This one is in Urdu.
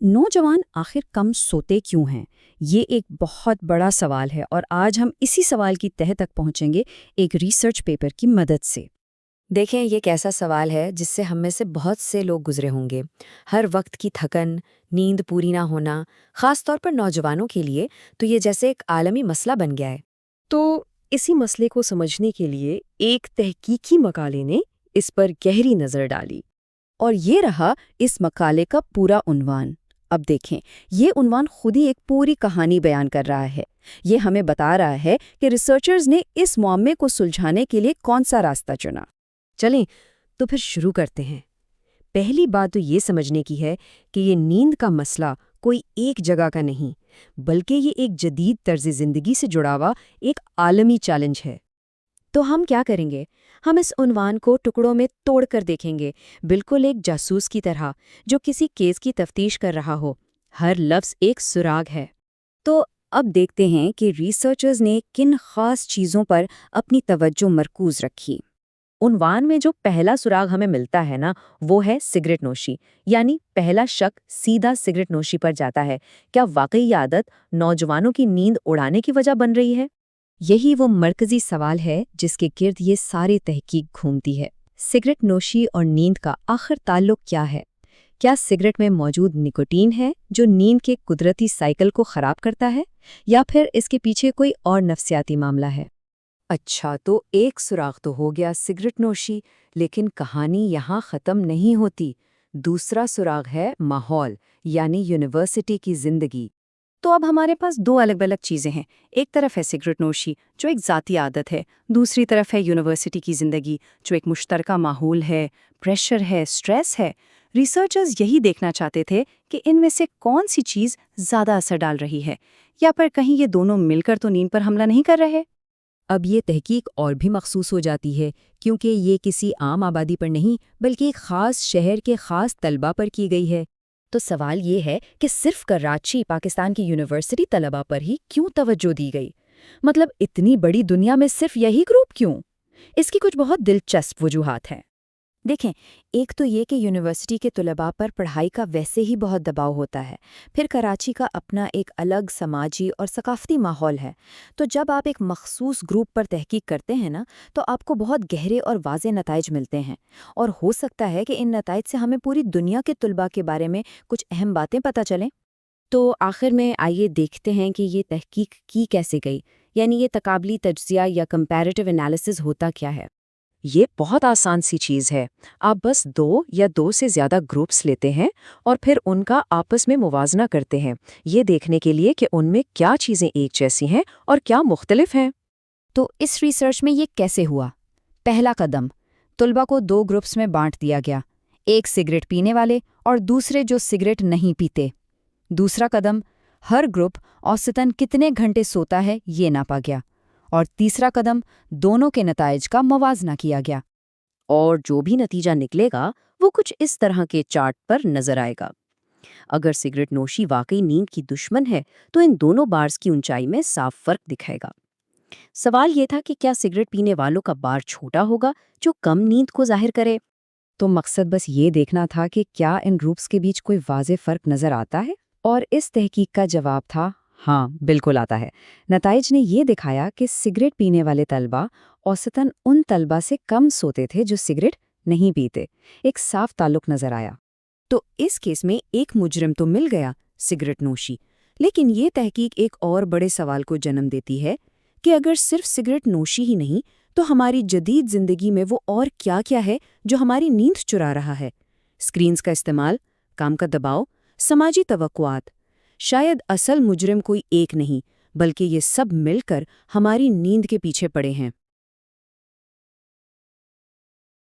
نوجوان آخر کم سوتے کیوں ہیں؟ یہ ایک بہت بڑا سوال ہے اور آج ہم اسی سوال کی تہہ تک پہنچیں گے ایک ریسرچ پیپر کی مدد سے۔ دیکھیں، یہ ایک ایسا سوال ہے جس سے ہم میں سے بہت سے لوگ گزرے ہوں گے۔ ہر وقت کی تھکن، نیند پوری نہ ہونا، خاص طور پر نوجوانوں کے لیے تو یہ جیسے ایک عالمی مسئلہ بن گیا ہے۔ تو اسی مسئلے کو سمجھنے کے لیے ایک تحقیقی مقالے نے اس پر گہری نظر ڈالی۔ اور یہ رہا اس مقالے کا پورا عنوان۔ اب دیکھیں، یہ عنوان خود ہی ایک پوری کہانی بیان کر رہا ہے۔ یہ ہمیں بتا رہا ہے کہ ریسرچرز نے اس معمے کو سلجھانے کے لیے کون سا راستہ چنا۔ چلیں تو پھر شروع کرتے ہیں۔ پہلی بات تو یہ سمجھنے کی ہے کہ یہ نیند کا مسئلہ کوئی ایک جگہ کا نہیں، بلکہ یہ ایک جدید طرز زندگی سے جڑا ہوا ایک عالمی چیلنج ہے۔ تو ہم کیا کریں گے؟ ہم اس عنوان کو ٹکڑوں میں توڑ کر دیکھیں گے، بالکل ایک جاسوس کی طرح جو کسی کیس کی تفتیش کر رہا ہو۔ ہر لفظ ایک سراغ ہے۔ تو اب دیکھتے ہیں کہ ریسرچرز نے کن خاص چیزوں پر اپنی توجہ مرکوز رکھی۔ عنوان میں جو پہلا سراغ ہمیں ملتا ہے نا، وہ ہے سگریٹ نوشی، یعنی پہلا شک سیدھا سگریٹ نوشی پر جاتا ہے۔ کیا واقعی یہ عادت نوجوانوں کی نیند اڑانے کی وجہ بن رہی ہے؟ یہی وہ مرکزی سوال ہے جس کے گرد یہ ساری تحقیق گھومتی ہے۔ سگریٹ نوشی اور نیند کا آخر تعلق کیا ہے؟ کیا سگریٹ میں موجود نکوٹین ہے جو نیند کے قدرتی سائیکل کو خراب کرتا ہے، یا پھر اس کے پیچھے کوئی اور نفسیاتی معاملہ ہے؟ اچھا، تو ایک سراغ تو ہو گیا سگریٹ نوشی، لیکن کہانی یہاں ختم نہیں ہوتی۔ دوسرا سراغ ہے ماحول، یعنی یونیورسٹی کی زندگی۔ تو اب ہمارے پاس دو الگ الگ چیزیں ہیں۔ ایک طرف ہے سگریٹ نوشی جو ایک ذاتی عادت ہے، دوسری طرف ہے یونیورسٹی کی زندگی جو ایک مشترکہ ماحول ہے، پریشر ہے، سٹریس ہے۔ ریسرچرز یہی دیکھنا چاہتے تھے کہ ان میں سے کون سی چیز زیادہ اثر ڈال رہی ہے، یا پر کہیں یہ دونوں مل کر تو نیند پر حملہ نہیں کر رہے۔ اب یہ تحقیق اور بھی مخصوص ہو جاتی ہے، کیونکہ یہ کسی عام آبادی پر نہیں بلکہ ایک خاص شہر کے خاص طلباء پر کی گئی ہے۔ تو سوال یہ ہے کہ صرف کراچی، پاکستان کی یونیورسٹی طلباء پر ہی کیوں توجہ دی گئی؟ مطلب اتنی بڑی دنیا میں صرف یہی گروپ کیوں؟ اس کی کچھ بہت دلچسپ وجوہات ہیں۔ دیکھیں، ایک تو یہ کہ یونیورسٹی کے طلباء پر پڑھائی کا ویسے ہی بہت دباؤ ہوتا ہے، پھر کراچی کا اپنا ایک الگ سماجی اور ثقافتی ماحول ہے۔ تو جب آپ ایک مخصوص گروپ پر تحقیق کرتے ہیں نا، تو آپ کو بہت گہرے اور واضح نتائج ملتے ہیں، اور ہو سکتا ہے کہ ان نتائج سے ہمیں پوری دنیا کے طلباء کے بارے میں کچھ اہم باتیں پتہ چلیں۔ تو آخر میں آئیے دیکھتے ہیں کہ یہ تحقیق کی کیسے گئی، یعنی یہ تقابلی تجزیہ یا کمپیریٹیو انالیسس ہوتا کیا ہے۔ یہ بہت آسان سی چیز ہے۔ آپ بس دو یا دو سے زیادہ گروپس لیتے ہیں اور پھر ان کا آپس میں موازنہ کرتے ہیں، یہ دیکھنے کے لیے کہ ان میں کیا چیزیں ایک جیسی ہیں اور کیا مختلف ہیں۔ تو اس ریسرچ میں یہ کیسے ہوا؟ پہلا قدم، طلباء کو دو گروپس میں بانٹ دیا گیا، ایک سگریٹ پینے والے اور دوسرے جو سگریٹ نہیں پیتے۔ دوسرا قدم، ہر گروپ اوسطاً کتنے گھنٹے سوتا ہے یہ ناپا گیا، اور تیسرا قدم، دونوں کے نتائج کا موازنہ کیا گیا۔ اور جو بھی نتیجہ نکلے گا وہ کچھ اس طرح کے چارٹ پر نظر آئے گا۔ اگر سگریٹ نوشی واقعی نیند کی دشمن ہے تو ان دونوں بارز کی اونچائی میں صاف فرق دکھائے گا۔ سوال یہ تھا کہ کیا سگریٹ پینے والوں کا بار چھوٹا ہوگا جو کم نیند کو ظاہر کرے؟ تو مقصد بس یہ دیکھنا تھا کہ کیا ان گروپس کے بیچ کوئی واضح فرق نظر آتا ہے، اور اس تحقیق کا جواب تھا ہاں، بالکل آتا ہے۔ نتائج نے یہ دکھایا کہ سگریٹ پینے والے طلباء اوسطاً ان طلباء سے کم سوتے تھے جو سگریٹ نہیں پیتے۔ ایک صاف تعلق نظر آیا۔ تو اس کیس میں ایک مجرم تو مل گیا، سگریٹ نوشی، لیکن یہ تحقیق ایک اور بڑے سوال کو جنم دیتی ہے کہ اگر صرف سگریٹ نوشی ہی نہیں تو ہماری جدید زندگی میں وہ اور کیا کیا ہے جو ہماری نیند چرا رہا ہے؟ اسکرینز کا استعمال، کام کا دباؤ، سماجی توقعات۔ شاید اصل مجرم کوئی ایک نہیں، بلکہ یہ سب مل کر ہماری نیند کے پیچھے پڑے ہیں۔